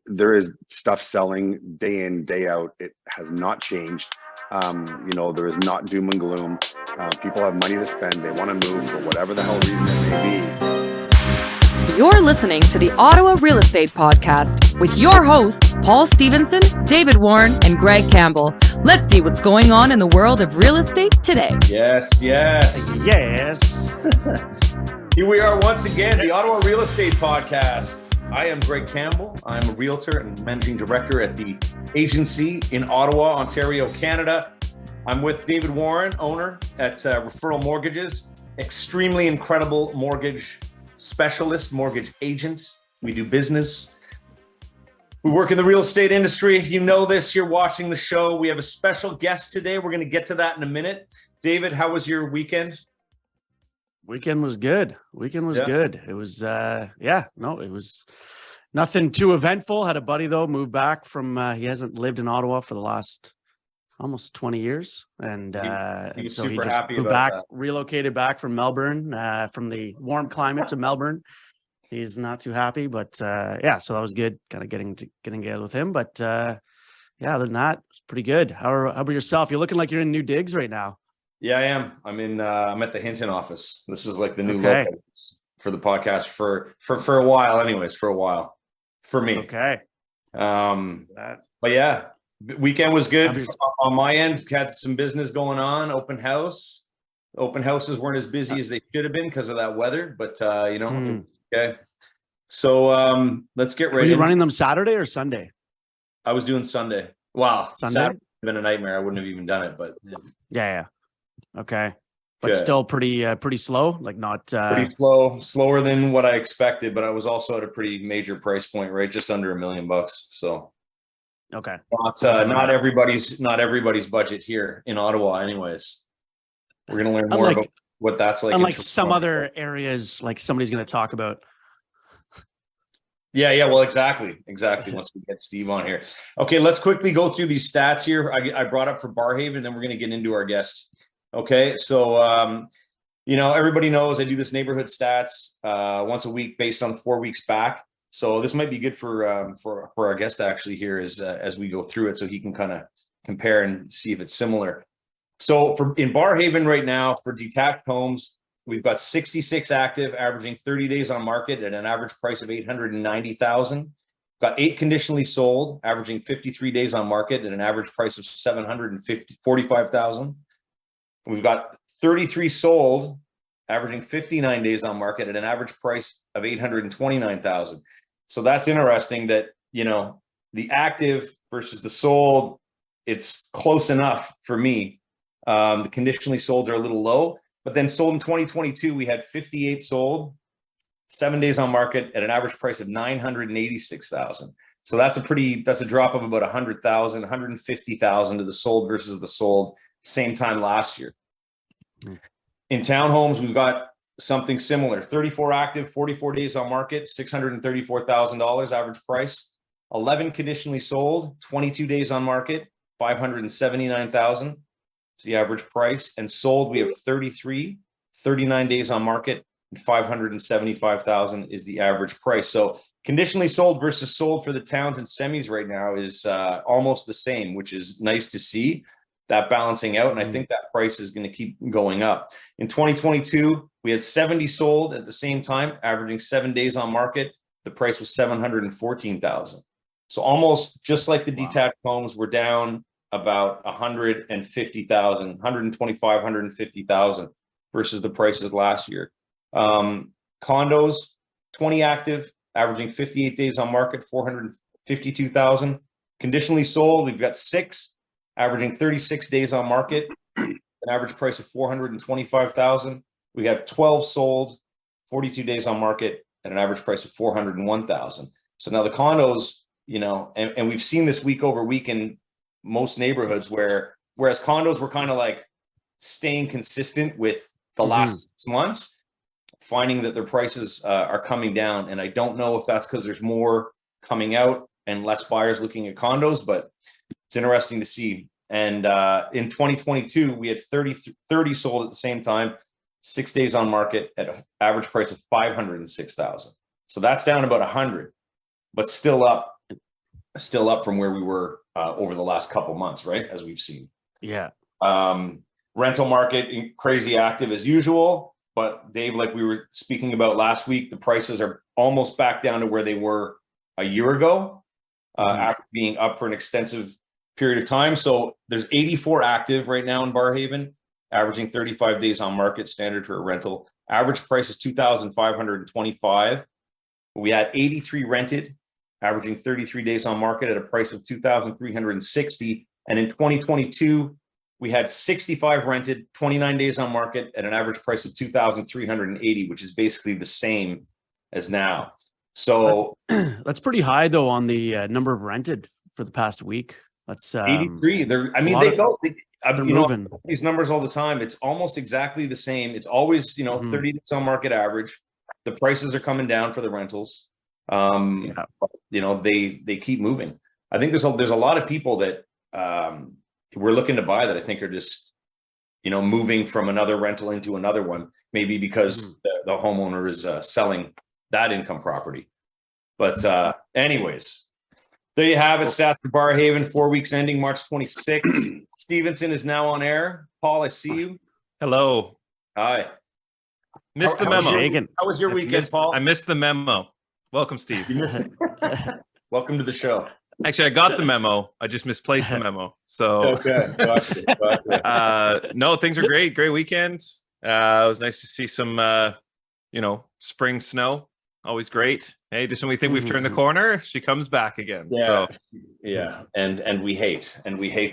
There is stuff selling day in, day out. It has not changed. There is not doom and gloom. People have money to spend. They want to move for whatever the hell reason it may be. You're listening to the Ottawa Real Estate Podcast with your hosts, Paul Stevenson, David Warren, and Greg Campbell. Let's see what's going on in the world of real estate today. Yes. Here we are once again, the Ottawa Real Estate Podcast. I am Greg Campbell. I'm a realtor and managing director at the agency in Ottawa, Ontario, Canada. I'm with David Warren, owner at Referral Mortgages, extremely incredible mortgage specialist, mortgage agent. We do business. We work in the real estate industry. You know this, you're watching the show. We have a special guest today. We're going to get to that in a minute. David, how was your weekend? Weekend was good. Good. It was, it was nothing too eventful. Had a buddy though, moved back from, he hasn't lived in Ottawa for the last almost 20 years. And so he just moved back, relocated back from Melbourne, from the warm climate to Melbourne. He's not too happy, but so that was good, kind of getting together with him. But other than that, it's pretty good. How about yourself? You're looking like you're in new digs right now. Yeah, I am. I'm at the Hinton office. This is like the new local for the podcast for a while, anyways, for me. Okay. But yeah, weekend was good on my end. Had some business going on. Open houses weren't as busy as they should have been because of that weather, but okay. So let's get ready. Were you running them Saturday or Sunday? I was doing Sunday. Wow, Sunday Saturday would have been a nightmare. I wouldn't have even done it, but yeah. Okay. But still pretty slow, like not pretty slower than what I expected, but I was also at a pretty major price point, right? Just under $1 million. So okay. Not everybody's budget here in Ottawa anyways. We're going to learn more about what that's like. Unlike some other areas, like somebody's going to talk about. Yeah. Well, exactly. Once we get Steve on here. Okay. Let's quickly go through these stats here. I brought up for Barrhaven, then we're going to get into our guest. Okay, so everybody knows I do this neighborhood stats once a week based on 4 weeks back. So this might be good for our guest actually here as we go through it, so he can kind of compare and see if it's similar. So in Barrhaven right now for detached homes, we've got 66 active, averaging 30 days on market at an average price of $890,000. Got 8 conditionally sold, averaging 53 days on market at an average price of $745,000. We've got 33 sold, averaging 59 days on market at an average price of $829,000. So that's interesting that, the active versus the sold, it's close enough for me. The conditionally sold are a little low, but then sold in 2022, we had 58 sold, 7 days on market at an average price of $986,000. So that's a drop of about $100,000, $150,000 to the sold versus the sold same time last year. In townhomes, we've got something similar. 34 active, 44 days on market, $634,000 average price. 11 conditionally sold, 22 days on market, $579,000 is the average price. And sold, we have 33, 39 days on market, and $575,000 is the average price. So conditionally sold versus sold for the towns and semis right now is almost the same, which is nice to see that balancing out. And I think that price is going to keep going up. In 2022, we had 70 sold at the same time, averaging 7 days on market. The price was $714,000. So almost just like the detached homes, we're down about $150,000, $125,000, $150,000 versus the prices last year. Condos, 20 active, averaging 58 days on market, $452,000. Conditionally sold, we've got 6, averaging 36 days on market, an average price of $425,000. We have 12 sold, 42 days on market, at an average price of $401,000. So now the condos, and we've seen this week over week in most neighborhoods whereas condos were kind of like staying consistent with the last 6 months, finding that their prices are coming down. And I don't know if that's because there's more coming out and less buyers looking at condos, but it's interesting to see. And in 2022, we had 30 sold at the same time, 6 days on market at an average price of $506,000. So that's down about 100. but still up from where we were over the last couple months, right? As we've seen. Yeah. Rental market crazy active as usual, but Dave, like we were speaking about last week, the prices are almost back down to where they were a year ago, after being up for an extensive period of time. So there's 84 active right now in Barrhaven, averaging 35 days on market, standard for a rental. Average price is $2,525. We had 83 rented, averaging 33 days on market at a price of $2,360. And in 2022, we had 65 rented, 29 days on market at an average price of $2,380, which is basically the same as now. So that's pretty high though on the number of rented for the past week. That's 83. They're moving these numbers all the time. It's almost exactly the same. It's always 30 days on market average. The prices are coming down for the rentals. They keep moving. I think there's a lot of people that we're looking to buy that I think are just moving from another rental into another one, maybe because the homeowner is selling that income property. But anyways, there you have it. Stats for Barrhaven, 4 weeks ending March 26th. Stevenson is now on air. Paul, I see you. Hello. Hi. Missed the memo. How was your weekend, Paul? I missed the memo. Welcome, Steve. Welcome to the show. Actually, I got the memo. I just misplaced the memo. So okay. Gotcha. No, things are great. Great weekend. It was nice to see some spring snow. Always great. Hey, just when we think we've turned the corner, she comes back again. Yeah. So. Yeah. And we hate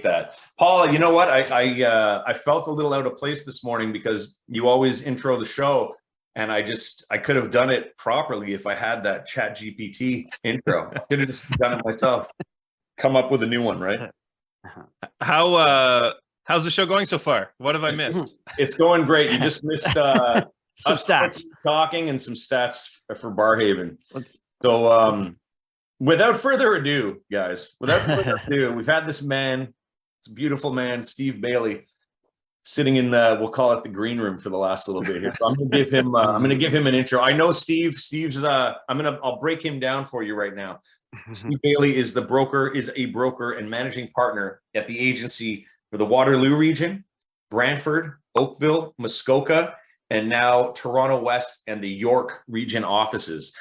that. Paul, you know what? I felt a little out of place this morning because you always intro the show. And I could have done it properly if I had that Chat GPT intro. I could have just done it myself. Come up with a new one, right? How's the show going so far? What have I missed? It's going great. You just missed some stats talking and some stats for Barrhaven. Without further ado, guys, we've had this man, it's a beautiful man, Steve Bailey, sitting in we'll call it the green room for the last little bit here. So I'm going to give him an intro. I know Steve's I'll break him down for you right now. Steve Bailey is a broker and managing partner at the agency for the Waterloo region, Brantford, Oakville, Muskoka, and now Toronto West and the York region offices.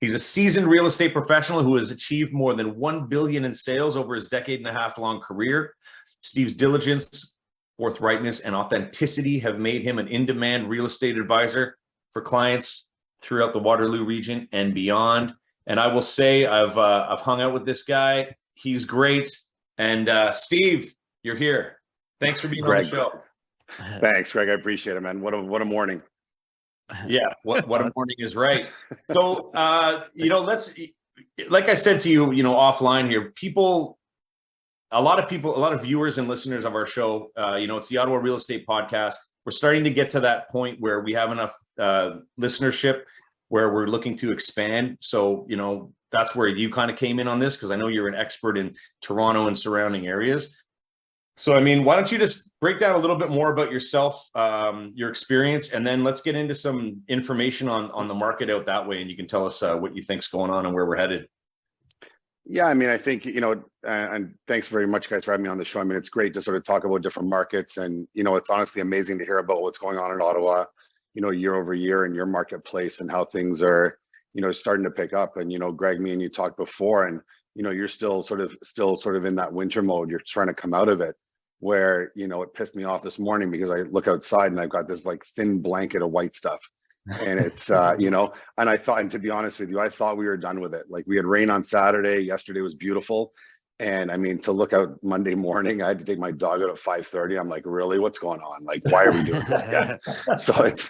He's a seasoned real estate professional who has achieved more than $1 billion in sales over his decade-and-a-half long career. Steve's diligence, forthrightness, and authenticity have made him an in-demand real estate advisor for clients throughout the Waterloo region and beyond. And I will say I've hung out with this guy. He's great. And Steve, you're here. Thanks for being on the show. Thanks, Greg. I appreciate it, man. What a morning. Yeah, what a morning is right. So let's, like I said to you, offline here, a lot of viewers and listeners of our show, it's the Ottawa Real Estate Podcast. We're starting to get to that point where we have enough listenership where we're looking to expand. So, that's where you kind of came in on this, because I know you're an expert in Toronto and surrounding areas. So, why don't you just break down a little bit more about yourself, your experience, and then let's get into some information on the market out that way, and you can tell us what you think's going on and where we're headed. Yeah, I think, and thanks very much, guys, for having me on the show. It's great to sort of talk about different markets, and, it's honestly amazing to hear about what's going on in Ottawa, year over year in your marketplace and how things are, starting to pick up. And, Greg, me and you talked before, and, you're still sort of in that winter mode. You're trying to come out of it, where, it pissed me off this morning because I look outside and I've got this like thin blanket of white stuff. And it's, and I thought, and to be honest with you, I thought we were done with it. Like, we had rain on Saturday. Yesterday was beautiful. And to look out Monday morning, I had to take my dog out at 5:30. I'm like, really, what's going on? Like, why are we doing this again? So it's,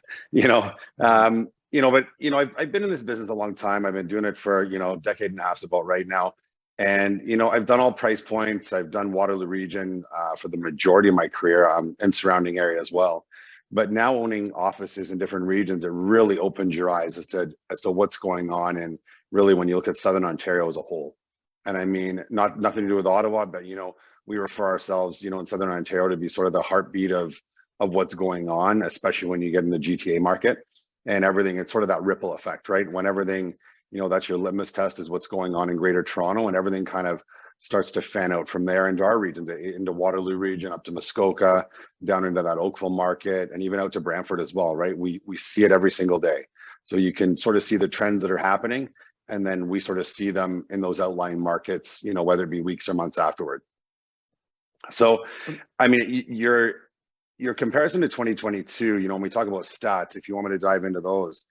I've been in this business a long time. I've been doing it for, a decade and a half about right now. And, I've done all price points. I've done Waterloo region for the majority of my career and surrounding area as well. But now owning offices in different regions, it really opens your eyes as to what's going on. And really, when you look at Southern Ontario as a whole, and nothing to do with Ottawa, but, we refer ourselves, in Southern Ontario to be sort of the heartbeat of what's going on, especially when you get in the GTA market and everything. It's sort of that ripple effect, right? When everything, that's your litmus test, is what's going on in Greater Toronto, and everything kind of starts to fan out from there into our region, into Waterloo region, up to Muskoka, down into that Oakville market, and even out to Brantford as well, right? We see it every single day. So you can sort of see the trends that are happening, and then we sort of see them in those outlying markets, whether it be weeks or months afterward. So, I mean, your comparison to 2022, when we talk about stats, if you want me to dive into those,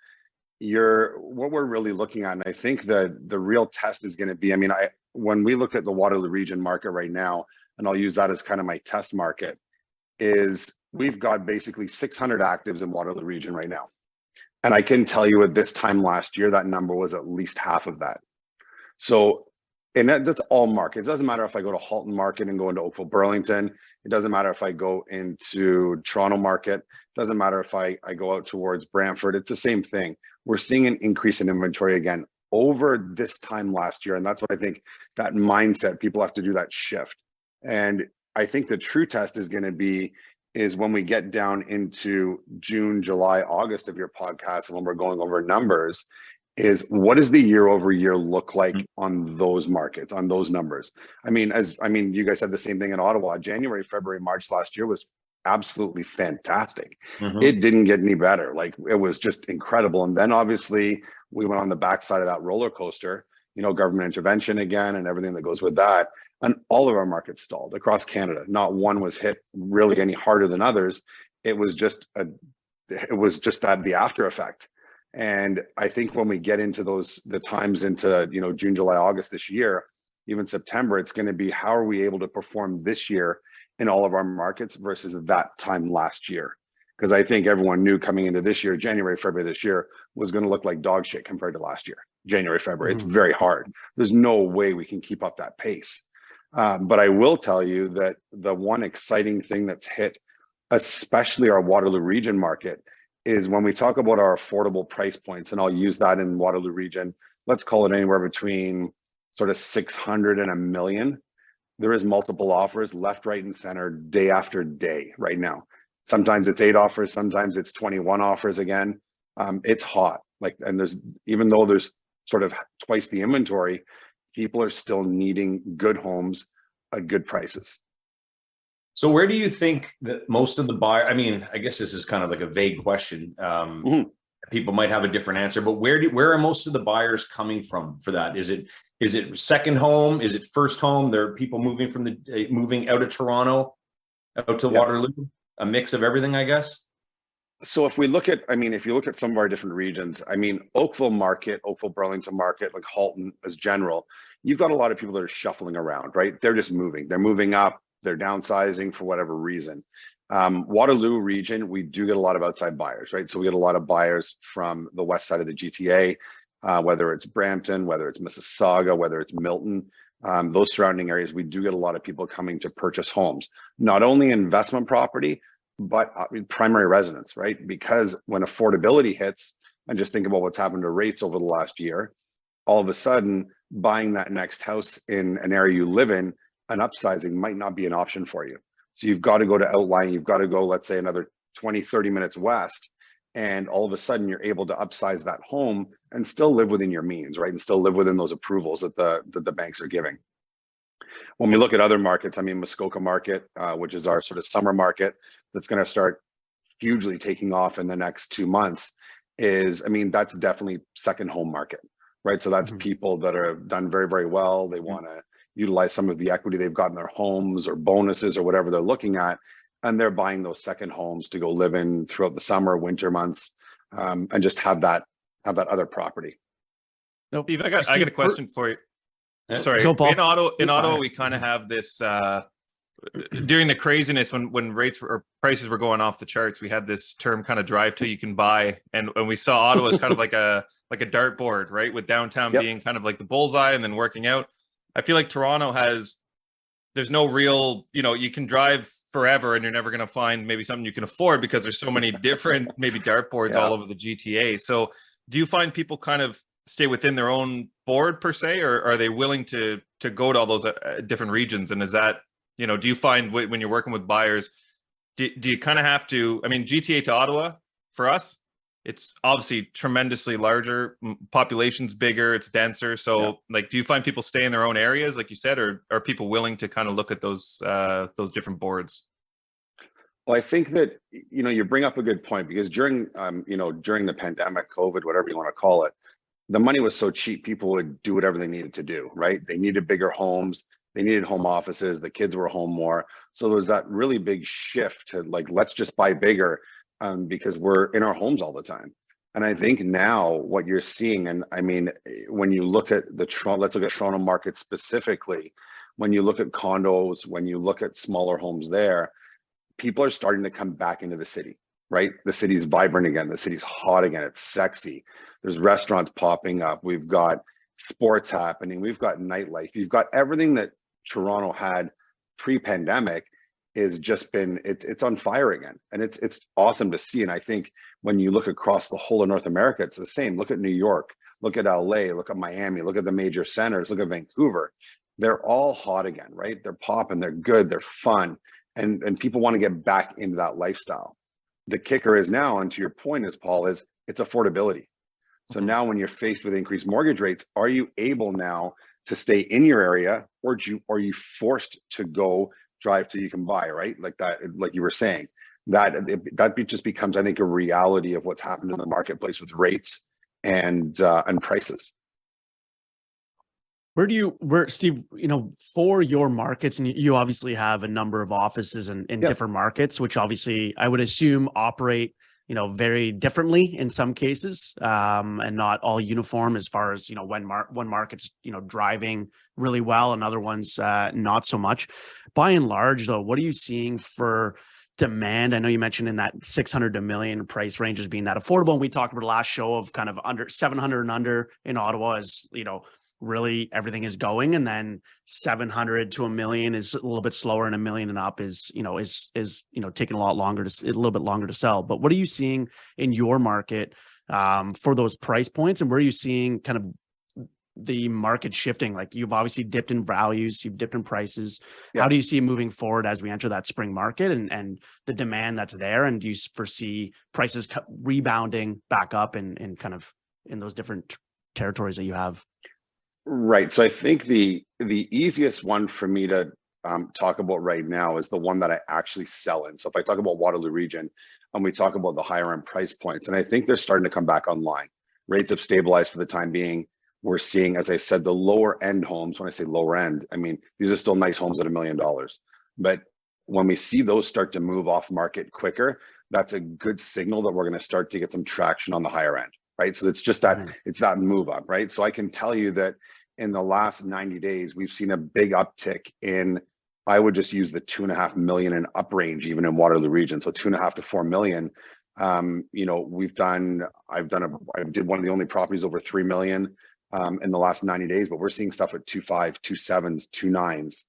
what we're really looking at, and I think the real test is going to be, when we look at the Waterloo region market right now, and I'll use that as kind of my test market, is we've got basically 600 actives in Waterloo region right now. And I can tell you at this time last year, that number was at least half of that. So, and that's all markets. It doesn't matter if I go to Halton market and go into Oakville, Burlington. It doesn't matter if I go into Toronto market. It doesn't matter if I go out towards Brantford. It's the same thing. We're seeing an increase in inventory again over this time last year. And that's what I think, that mindset, people have to do that shift. And I think the true test is going to be is when we get down into June, July, August of your podcast, and when we're going over numbers, is what does the year over year look like on those markets, on those numbers? You guys said the same thing in Ottawa. January, February, March last year was absolutely fantastic. It didn't get any better. Like, it was just incredible. And then obviously we went on the backside of that roller coaster, government intervention again and everything that goes with that. And all of our markets stalled across Canada. Not one was hit really any harder than others. It was just that the after effect. And I think when we get into the times into, June, July, August this year, even September, it's going to be, how are we able to perform this year in all of our markets versus that time last year? Because I think everyone knew coming into this year, January, February this year was going to look like dog shit compared to last year. January, February, it's very hard. There's no way we can keep up that pace. But I will tell you that the one exciting thing that's hit, especially our Waterloo region market, is when we talk about our affordable price points, and I'll use that in Waterloo region, let's call it anywhere between sort of 600 and $1 million. There is multiple offers left, right, and center day after day right now. Sometimes it's 8 offers, sometimes it's 21 offers again. It's hot. And even though there's sort of twice the inventory, people are still needing good homes at good prices. So where do you think that most of the buyer, I guess this is kind of like a vague question. People might have a different answer, but where are most of the buyers coming from for that? Is it second home? Is it first home? There are people moving out of Toronto, out to Waterloo, a mix of everything, I guess. So if we look at, if you look at some of our different regions, Oakville market, Oakville, Burlington market, like Halton as general, you've got a lot of people that are shuffling around, right? They're just moving. They're moving up. They're downsizing for whatever reason. Waterloo region, we do get a lot of outside buyers, right? So we get a lot of buyers from the west side of the GTA, whether it's Brampton, whether it's Mississauga, whether it's Milton, those surrounding areas, we do get a lot of people coming to purchase homes, not only investment property, but primary residence, right? Because when affordability hits, and just think about what's happened to rates over the last year, all of a sudden buying that next house in an area you live in, an upsizing might not be an option for you. So you've got to go to outlying, you've got to go, let's say, another 20, 30 minutes west, and all of a sudden you're able to upsize that home and still live within your means, right? And still live within those approvals that the banks are giving. When we look at other markets, Muskoka market, which is our sort of summer market, that's going to start hugely taking off in the next 2 months, that's definitely second home market, right? So that's people that are done very, very well. They want to utilize some of the equity they've got in their homes or bonuses or whatever they're looking at, and they're buying those second homes to go live in throughout the summer, winter months, and just have that other property. Nope. Steve, I got a question for you. Sorry, Go, Paul. In Ottawa, we kind of have this during the craziness when rates or prices were going off the charts. We had this term kind of drive till you can buy, and we saw Ottawa as kind of like a dartboard, right? With downtown being kind of like the bullseye, and then working out. I feel like Toronto there's no real, you can drive forever and you're never going to find maybe something you can afford because there's so many different maybe dartboards all over the GTA. So do you find people kind of stay within their own board per se, or are they willing to go to all those different regions? And is that, do you find when you're working with buyers, do you kind of have to, GTA to Ottawa for us, it's obviously tremendously larger, population's bigger, it's denser. So like, do you find people stay in their own areas, like you said, or are people willing to kind of look at those different boards? Well, I think that, you bring up a good point, because during, during the pandemic, COVID, whatever you want to call it, the money was so cheap, people would do whatever they needed to do, right? They needed bigger homes, they needed home offices, the kids were home more. So there was that really big shift to like, let's just buy bigger, because we're in our homes all the time. And I think now what you're seeing, and I mean, when you look at let's look at Toronto market specifically, when you look at condos, when you look at smaller homes there, people are starting to come back into the city, right? The city's vibrant again. The city's hot again. It's sexy. There's restaurants popping up. We've got sports happening. We've got nightlife. You've got everything that Toronto had pre-pandemic is just been, it's on fire again. And it's awesome to see. And I think when you look across the whole of North America, it's the same. Look at New York, look at LA, look at Miami, look at the major centers, look at Vancouver. They're all hot again, right? They're popping, they're good, they're fun. And people want to get back into that lifestyle. The kicker is now, and to your point is, Paul, is it's affordability. So now when you're faced with increased mortgage rates, are you able now to stay in your area, or are you forced to go drive till you can buy, right? Like that, like you were saying, that just becomes, I think, a reality of what's happened in the marketplace with rates and prices. Where Steve, for your markets, and you obviously have a number of offices in different markets, which obviously I would assume operate, very differently in some cases, and not all uniform as far as, when one market's, driving really well and other ones not so much. By and large, though, what are you seeing for demand? I know you mentioned in that 600 to $1 million price range as being that affordable. And we talked about the last show of kind of under 700 and under in Ottawa is, really everything is going, and then 700 to $1 million is a little bit slower, and $1 million and up is taking a little bit longer to sell. But what are you seeing in your market for those price points, and where are you seeing kind of the market shifting? Like, you've obviously dipped in values, you've dipped in prices. How do you see it moving forward as we enter that spring market and the demand that's there? And do you foresee prices rebounding back up and kind of in those different territories that you have? Right. So I think the easiest one for me to talk about right now is the one that I actually sell in. So if I talk about Waterloo region, and we talk about the higher end price points, and I think they're starting to come back online. Rates have stabilized for the time being. We're seeing, as I said, the lower end homes. When I say lower end, I mean, these are still nice homes at $1 million. But when we see those start to move off market quicker, that's a good signal that we're going to start to get some traction on the higher end. Right. So it's just that it's that move up. Right. So I can tell you that in the last 90 days, we've seen a big uptick in, I would just use the 2.5 million and up range, even in Waterloo region. So 2.5 to 4 million. I did one of the only properties over 3 million in the last 90 days, but we're seeing stuff at 2.5, 2.7s, 2.9s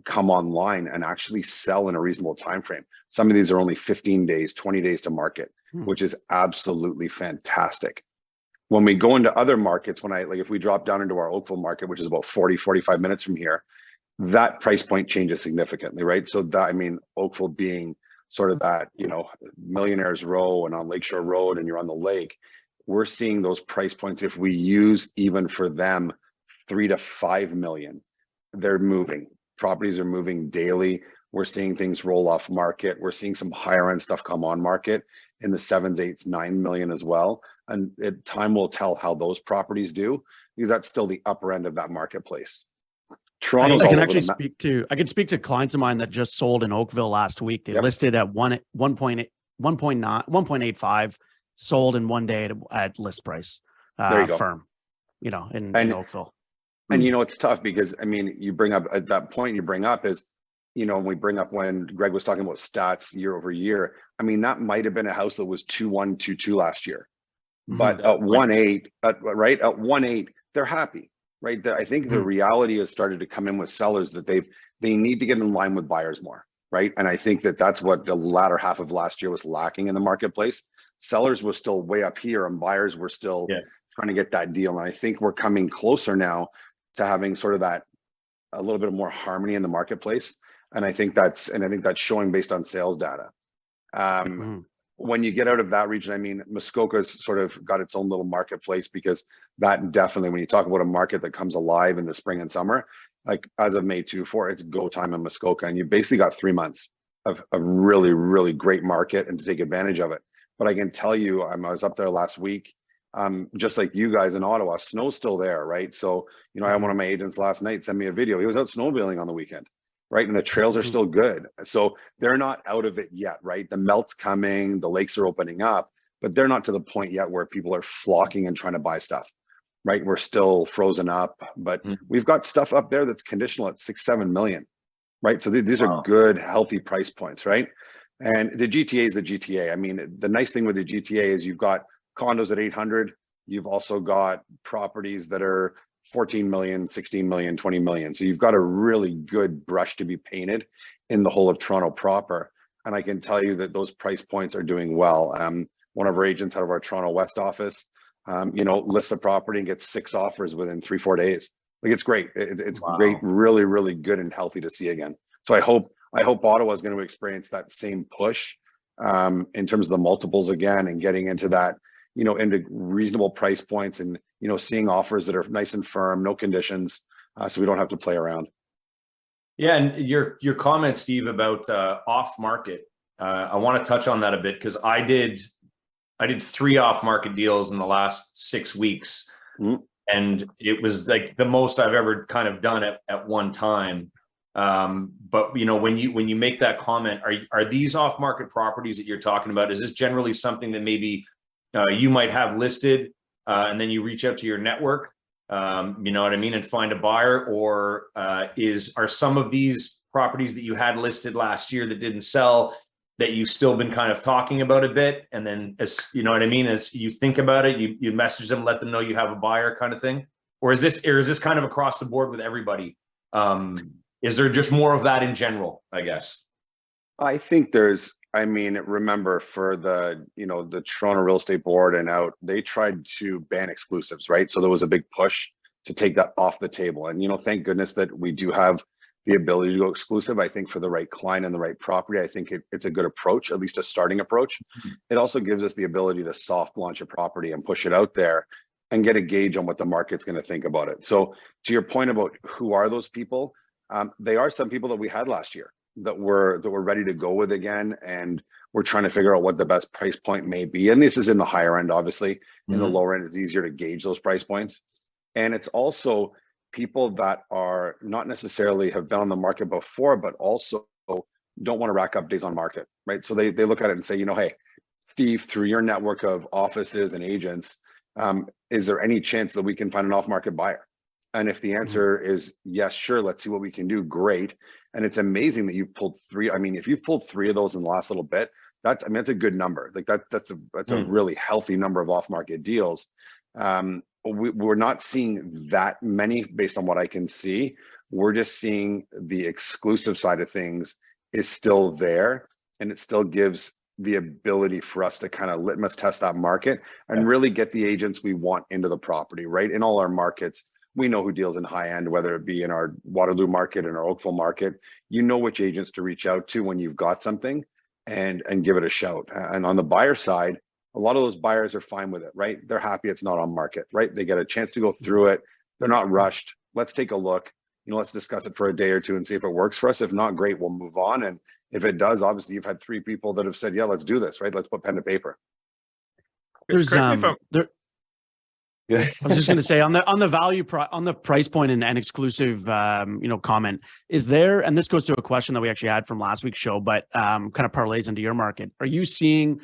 come online and actually sell in a reasonable time frame. Some of these are only 15 days, 20 days to market, which is absolutely fantastic. When we go into other markets, if we drop down into our Oakville market, which is about 45 minutes from here, that price point changes significantly, right? So Oakville being sort of that, Millionaires Row and on Lakeshore Road, and you're on the lake, we're seeing those price points. If we use even for them 3 to 5 million, they're moving. Properties are moving daily. We're seeing things roll off market. We're seeing some higher end stuff come on market in the 7s, 8s, 9 million as well. And time will tell how those properties do, because that's still the upper end of that marketplace. Toronto's I can speak to clients of mine that just sold in Oakville last week. They listed at 1.85, sold in one day at list price. There you go. Firm, in Oakville. And it's tough because you bring up at that point you bring up is, and we bring up when Greg was talking about stats year over year. That might have been a house that was 2.1, 2.2 last year. But at 1.8, at 1.8, they're happy, right? I think the reality has started to come in with sellers that they need to get in line with buyers more, right? And I think that's what the latter half of last year was lacking in the marketplace. Sellers were still way up here, and buyers were still trying to get that deal. And I think we're coming closer now to having sort of that a little bit more harmony in the marketplace. And I think that's showing based on sales data. when you get out of that region, I mean, Muskoka's sort of got its own little marketplace, because that definitely, when you talk about a market that comes alive in the spring and summer, like as of May 2-4, it's go time in Muskoka, and you basically got 3 months of a really, really great market and to take advantage of it. But I can tell you, I was up there last week, just like you guys in Ottawa, snow's still there, right? So, you know, I had one of my agents last night send me a video. He was out snowmobiling on the weekend, right? And the trails are still good. So they're not out of it yet, right? The melt's coming, the lakes are opening up, but they're not to the point yet where people are flocking and trying to buy stuff, right? We're still frozen up, but we've got stuff up there that's conditional at 6-7 million, right? So these are good, healthy price points, right? And the GTA is the GTA. I mean, the nice thing with the GTA is you've got condos at 800. You've also got properties that are 14 million, 16 million, 20 million. So you've got a really good brush to be painted in the whole of Toronto proper. And I can tell you that those price points are doing well. One of our agents out of our Toronto West office, you know, lists a property and gets 6 offers within 3-4 days. Like, it's great. It's great, really, really good and healthy to see again. So I hope Ottawa is going to experience that same push in terms of the multiples again, and getting into that, you know, into reasonable price points, and, you know, seeing offers that are nice and firm, no conditions, so we don't have to play around. Yeah, and your comment, Steve, about off market, I want to touch on that a bit, because I did 3 off market deals in the last 6 weeks, and it was like the most I've ever kind of done at one time. But you know, when you make that comment, are these off market properties that you're talking about? Is this generally something that maybe you might have listed, and then you reach out to your network, you know what I mean, and find a buyer? Or are some of these properties that you had listed last year that didn't sell, that you've still been kind of talking about a bit, and then, as you know what I mean, as you think about it, you message them, let them know you have a buyer, kind of thing? Or is this kind of across the board with everybody? Is there just more of that in general, I guess? I think there's, I mean, remember, for the, you know, the Toronto Real Estate Board and out, they tried to ban exclusives, right? So there was a big push to take that off the table. And, you know, thank goodness that we do have the ability to go exclusive. I think for the right client and the right property, I think it's a good approach, at least a starting approach. It also gives us the ability to soft launch a property and push it out there and get a gauge on what the market's going to think about it. So to your point about who are those people, they are some people that we had last year that we're ready to go with again, and we're trying to figure out what the best price point may be. And this is in the higher end, obviously. In the lower end, it's easier to gauge those price points. And it's also people that are not necessarily have been on the market before, but also don't want to rack up days on market, right? So they look at it and say, you know, hey, Steve, through your network of offices and agents, is there any chance that we can find an off-market buyer? And if the answer is yes, sure, let's see what we can do, great. And it's amazing that you've pulled 3. I mean, if you've pulled 3 of those in the last little bit, that's a good number. Like that's a really healthy number of off-market deals. We're not seeing that many based on what I can see. We're just seeing the exclusive side of things is still there, and it still gives the ability for us to kind of litmus test that market and really get the agents we want into the property, right? In all our markets, we know who deals in high end, whether it be in our Waterloo market and our Oakville market. You know which agents to reach out to when you've got something, and give it a shout. And on the buyer side, a lot of those buyers are fine with it, right? They're happy it's not on market, right? They get a chance to go through it. They're not rushed. Let's take a look. You know, let's discuss it for a day or two and see if it works for us. If not, great, we'll move on. And if it does, obviously you've had 3 people that have said, yeah, let's do this, right? Let's put pen to paper. There's I was just going to say on the value on the price point and exclusive, you know, comment, is there, and this goes to a question that we actually had from last week's show, but kind of parlays into your market. Are you seeing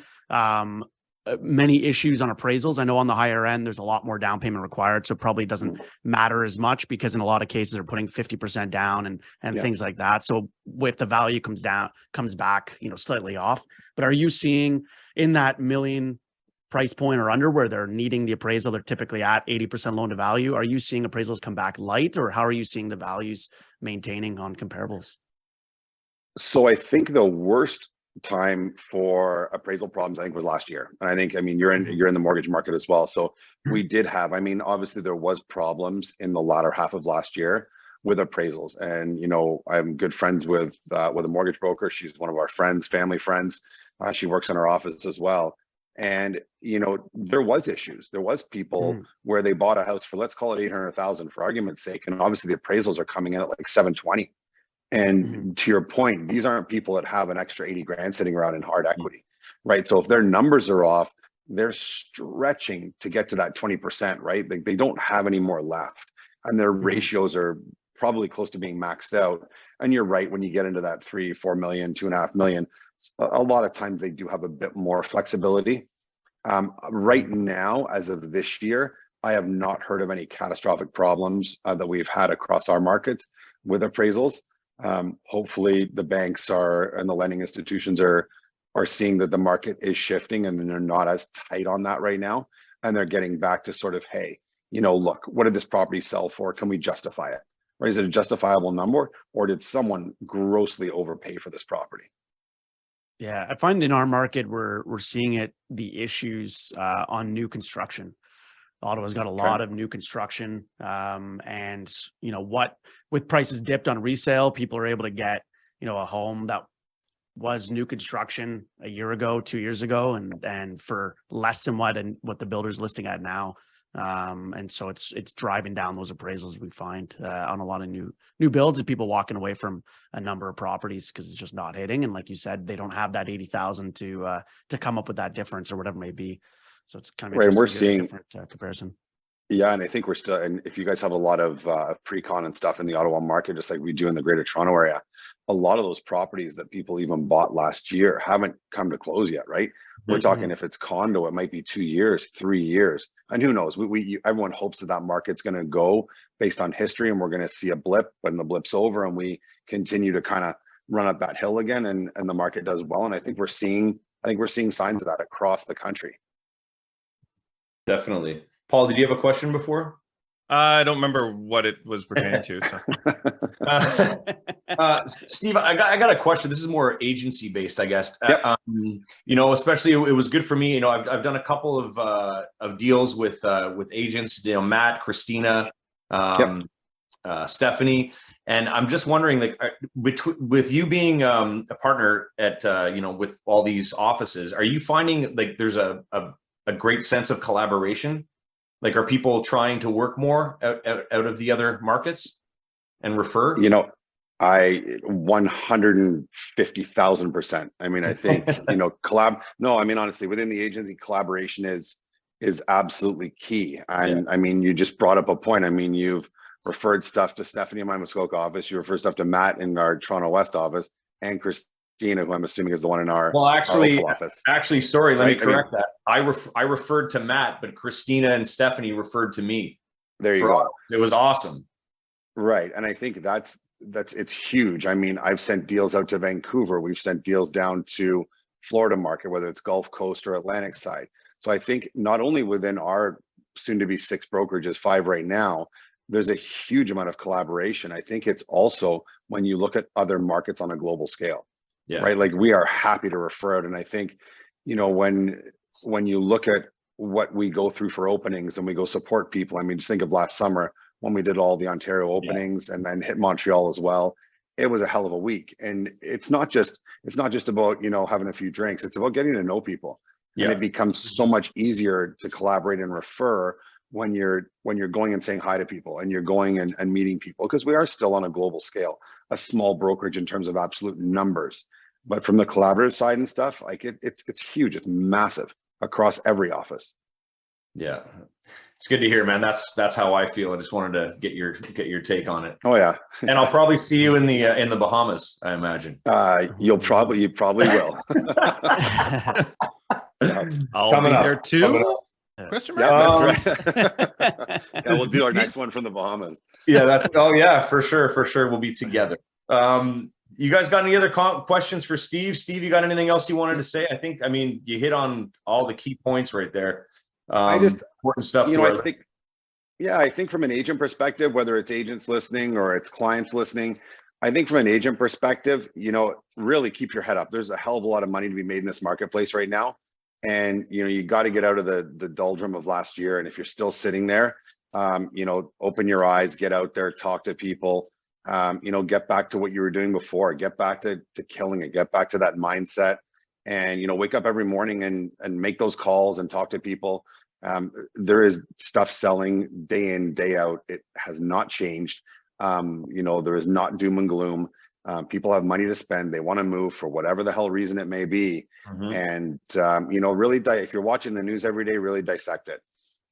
many issues on appraisals? I know on the higher end, there's a lot more down payment required, so it probably doesn't matter as much, because in a lot of cases they're putting 50% down and things like that. So if the value comes back, you know, slightly off. But are you seeing in that million price point or under, where they're needing the appraisal, they're typically at 80% loan to value, are you seeing appraisals come back light, or how are you seeing the values maintaining on comparables? So I think the worst time for appraisal problems, I think, was last year. And I think, I mean, you're in the mortgage market as well. So we did have, I mean, obviously there was problems in the latter half of last year with appraisals. And, you know, I'm good friends with a mortgage broker. She's one of our friends, family friends. She works in our office as well. And, you know, there was issues. There was people where they bought a house for, let's call it 800,000 for argument's sake. And obviously the appraisals are coming in at like 720. And to your point, these aren't people that have an extra 80 grand sitting around in hard equity, right? So if their numbers are off, they're stretching to get to that 20%, right? They don't have any more left. And their ratios are probably close to being maxed out. And you're right, when you get into that 3, 4 million, 2.5 million, a lot of times they do have a bit more flexibility. Right now, as of this year, I have not heard of any catastrophic problems that we've had across our markets with appraisals. Hopefully the banks and the lending institutions are seeing that the market is shifting and they're not as tight on that right now. And they're getting back to sort of, hey, you know, look, what did this property sell for? Can we justify it? Right? Is it a justifiable number, or did someone grossly overpay for this property? Yeah, I find in our market we're seeing it, the issues on new construction. Ottawa's got a lot of new construction, and you know what, with prices dipped on resale, people are able to get, you know, a home that was new construction a year ago, 2 years ago, and for less than what the builder's listing at now. And so it's driving down those appraisals we find on a lot of new builds, and people walking away from a number of properties because it's just not hitting. And like you said, they don't have that 80,000 to come up with that difference or whatever it may be. So it's kind of right. And we're interesting to seeing get a different comparison. Yeah, and I think we're still, and if you guys have a lot of pre-con and stuff in the Ottawa market, just like we do in the Greater Toronto area, a lot of those properties that people even bought last year haven't come to close yet, right? We're talking, if it's condo, it might be 2 years, 3 years, and who knows? Everyone hopes that market's going to go based on history, and we're going to see a blip when the blip's over, and we continue to kind of run up that hill again, and the market does well. And I think we're seeing signs of that across the country. Definitely. Paul, did you have a question before? I don't remember what it was pertaining to. So. Steve, I got a question. This is more agency based, I guess. Yep. You know, especially it was good for me. You know, I've done a couple of deals with agents. You know, Matt, Christina, Stephanie, and I'm just wondering, like, with you being a partner at you know, with all these offices, are you finding like there's a great sense of collaboration? Like, are people trying to work more out of the other markets and refer? You know, I 150,000%. I mean, I think, you know, no, I mean, honestly, within the agency, collaboration is absolutely key. And I mean, you just brought up a point. I mean, you've referred stuff to Stephanie in my Muskoka office. You refer stuff to Matt in our Toronto West office, and Christina, who I'm assuming is the one in our Oakville office. Actually, sorry, let me correct that. I referred to Matt, but Christina and Stephanie referred to me. There you go. It was awesome. Right. And I think it's huge. I mean, I've sent deals out to Vancouver. We've sent deals down to Florida market, whether it's Gulf Coast or Atlantic side. So I think not only within our soon to be 6 brokerages, 5 right now, there's a huge amount of collaboration. I think it's also when you look at other markets on a global scale, right? Like, we are happy to refer out. And I think, you know, when you look at what we go through for openings and we go support people, I mean, just think of last summer when we did all the Ontario openings and then hit Montreal as well. It was a hell of a week. And it's not just about, you know, having a few drinks. It's about getting to know people. And it becomes so much easier to collaborate and refer when you're going and saying hi to people, and you're going and meeting people, because we are still on a global scale, a small brokerage in terms of absolute numbers. But from the collaborative side and stuff, like it's huge. It's massive across every office. Yeah, it's good to hear, man. That's how I feel. I just wanted to get your take on it. Oh yeah. And I'll probably see you in the Bahamas, I imagine. You probably will. I'll be there too. Question mark? Yeah, that's right. Yeah, we'll do our next one from the Bahamas. Yeah, for sure. We'll be together. You guys got any other questions for Steve? Steve, you got anything else you wanted to say? I mean, you hit on all the key points right there. Important stuff. You know, I think from an agent perspective, whether it's agents listening or it's clients listening, I think from an agent perspective, you know, really keep your head up. There's a hell of a lot of money to be made in this marketplace right now. And, you know, you got to get out of the doldrum of last year. And if you're still sitting there, you know, open your eyes, get out there, talk to people, you know, get back to what you were doing before, get back to killing it, get back to that mindset, and, wake up every morning and make those calls and talk to people. There is stuff selling day in, day out. It has not changed. There is not doom and gloom. People have money to spend. They want to move for whatever the hell reason it may be. And, really, if you're watching the news every day, really dissect it,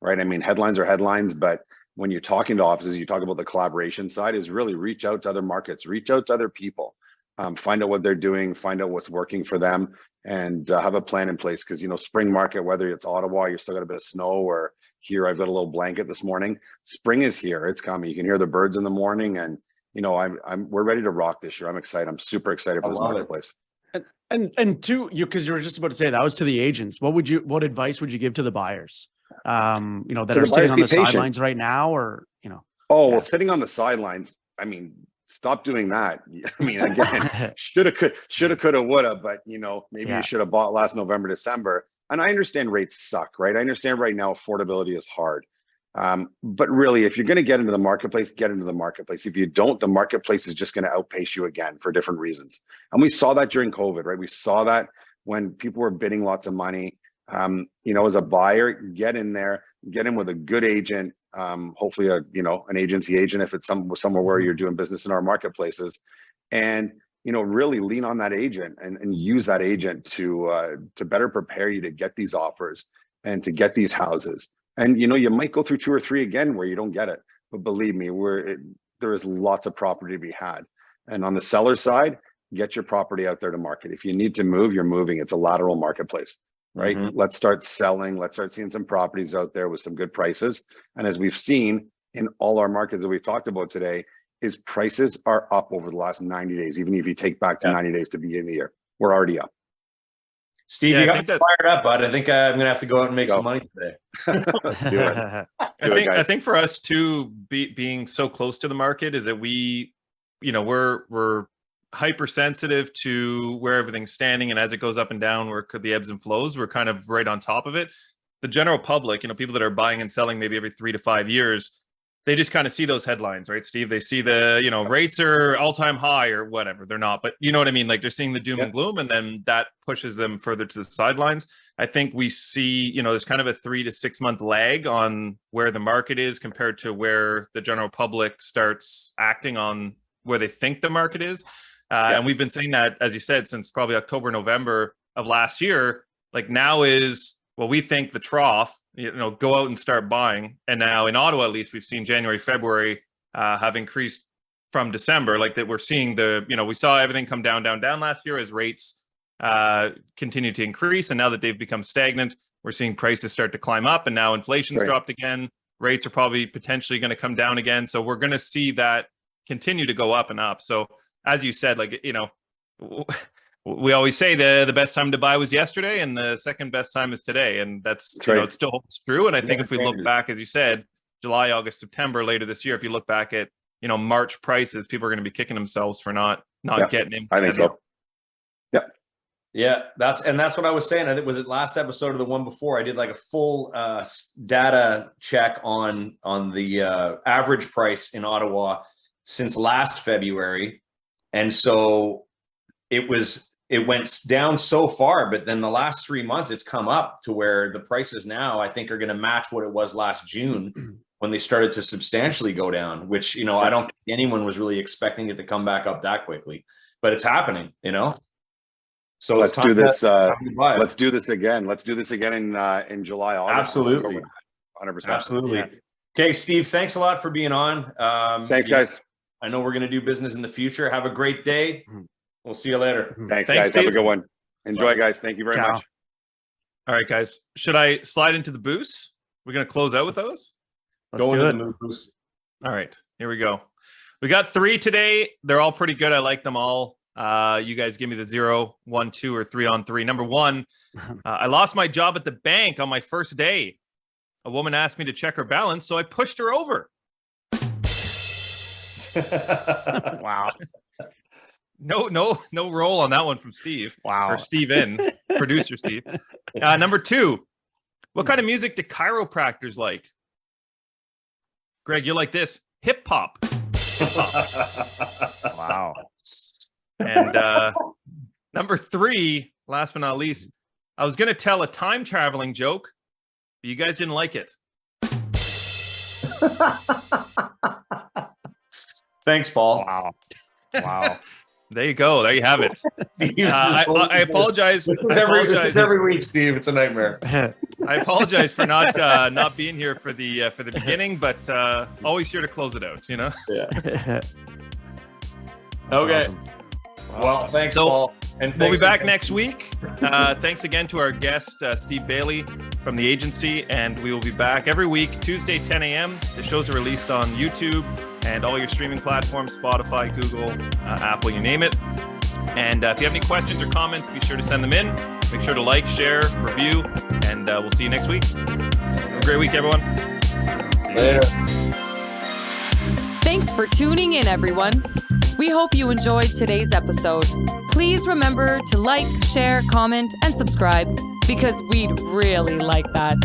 right? I mean, headlines are headlines, but when you're talking to offices, you talk about the collaboration side is really reach out to other markets, reach out to other people, find out what they're doing, find out what's working for them, and have a plan in place. Because, spring market, whether it's Ottawa, you're still got a bit of snow, or here I've got a little blanket this morning. Spring is here. It's coming. You can hear the birds in the morning, and we're ready to rock this year. I'm excited. I'm super excited for this marketplace. And to you, because you were just about to say that was to the agents. What advice would you give to the buyers? That are sitting on the sidelines right now, or well, sitting on the sidelines. I mean, stop doing that. I mean, again, shoulda, coulda, woulda, but maybe you should have bought last November, December. And I understand rates suck, right? I understand right now affordability is hard. But really, if you're going to get into the marketplace, get into the marketplace. If you don't, the marketplace is just going to outpace you again for different reasons. And we saw that during COVID, right? We saw that when people were bidding lots of money. As a buyer, get in there, get in with a good agent, hopefully an agency agent if it's somewhere where you're doing business in our marketplaces, and really lean on that agent and use that agent to better prepare you to get these offers and to get these houses. And you might go through 2 or 3 again where you don't get it, but believe me, there is lots of property to be had. And on the seller side, get your property out there to market. If you need to move, you're moving. It's a lateral marketplace. Right? Let's start selling. Let's start seeing some properties out there with some good prices. And as we've seen in all our markets that we've talked about today, is prices are up over the last 90 days. Even if you take back to 90 days to begin the year, we're already up. Steve, you got me fired up, bud. I think I'm gonna have to go out and make some money today. Let's do it. I think for us too, being so close to the market is that we're hypersensitive to where everything's standing, and as it goes up and down, where the ebbs and flows, we're kind of right on top of it. The general public, people that are buying and selling maybe every 3 to 5 years, they just kind of see those headlines, right, Steve? They see the rates are all-time high or whatever. They're not, but you know what I mean? Like, they're seeing the doom and gloom, and then that pushes them further to the sidelines. I think we see there's kind of a 3 to 6 month lag on where the market is compared to where the general public starts acting on where they think the market is. And we've been saying that, as you said, since probably October, November of last year. Like, now is, well, we think the trough, go out and start buying. And now in Ottawa, at least, we've seen January, February have increased from December. Like, that we're seeing we saw everything come down last year as rates continue to increase. And now that they've become stagnant, we're seeing prices start to climb up, and now inflation's dropped again. Rates are probably potentially going to come down again. So we're going to see that continue to go up and up. So as you said, we always say the best time to buy was yesterday, and the second best time is today. And that's right. It still holds true. And I think if we look back, as you said, July, August, September, later this year, if you look back at, March prices, people are going to be kicking themselves for not getting in. I think so. Yeah. Yeah, that's what I was saying. I think was it last episode or the one before, I did like a full data check on the average price in Ottawa since last February. And so it went down so far, but then the last 3 months it's come up to where the prices now, I think, are going to match what it was last June when they started to substantially go down, which, I don't think anyone was really expecting it to come back up that quickly, but it's happening, So let's do this. Let's do this again. Let's do this again in July, August. Absolutely. 100%. Absolutely. Yeah. Okay, Steve, thanks a lot for being on. Thanks, guys. I know we're going to do business in the future. Have a great day. We'll see you later. Thanks guys. Steve. Have a good one. Enjoy, guys. Thank you very much. All right, guys. Should I slide into the boosts? We're going to close out with those? Let's do it. All right, here we go. We got 3 today. They're all pretty good. I like them all. You guys give me the 0, 1, 2, or 3 on 3. Number 1, I lost my job at the bank on my first day. A woman asked me to check her balance, so I pushed her over. Wow. No roll on that one from Steve. Wow. Or Steven, producer Steve. Number 2, what kind of music do chiropractors like? Greg, you like this? Hip hop. Wow. And number 3, last but not least, I was going to tell a time traveling joke, but you guys didn't like it. Thanks, Paul. Wow. There you go. There you have it. I apologize. This is every week, Steve. It's a nightmare. I apologize for not being here for the beginning, but always here to close it out. You know. Yeah. That's Okay. awesome. Well, thanks, So, Paul. And We'll be thanks back next week. Thanks again to our guest, Steve Bailey from the agency. And we will be back every week, Tuesday, 10 a.m. The shows are released on YouTube and all your streaming platforms, Spotify, Google, Apple, you name it. And if you have any questions or comments, be sure to send them in. Make sure to like, share, review, and we'll see you next week. Have a great week, everyone. Later. Thanks for tuning in, everyone. We hope you enjoyed today's episode. Please remember to like, share, comment, and subscribe because we'd really like that.